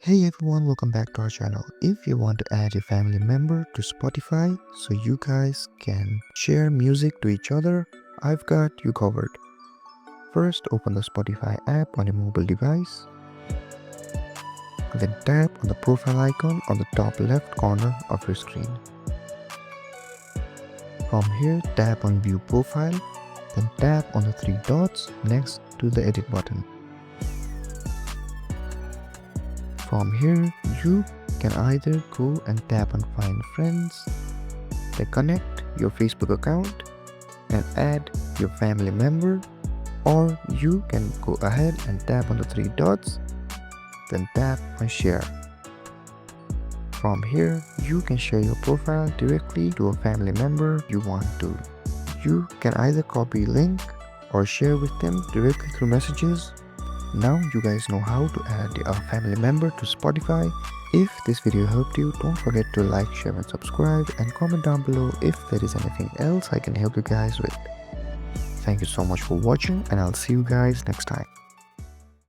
Hey everyone, welcome back to our channel. If you want to add your family member to Spotify so you guys can share music to each other, I've got you covered. First, open the Spotify app on your mobile device. Then tap on the profile icon on the top left corner of your screen. From here, tap on View Profile, then tap on the three dots next to the Edit button. From here, you can either go and tap on Find Friends, then connect your Facebook account and add your family member, or you can go ahead and tap on the three dots, then tap on Share. From here, you can share your profile directly to a family member you want to. You can either copy link or share with them directly through messages. Now you guys know how to add a family member to Spotify. If this video helped you, don't forget to like, share and subscribe, and comment down below if there is anything else I can help you guys with. Thank you so much for watching, and I'll see you guys next time.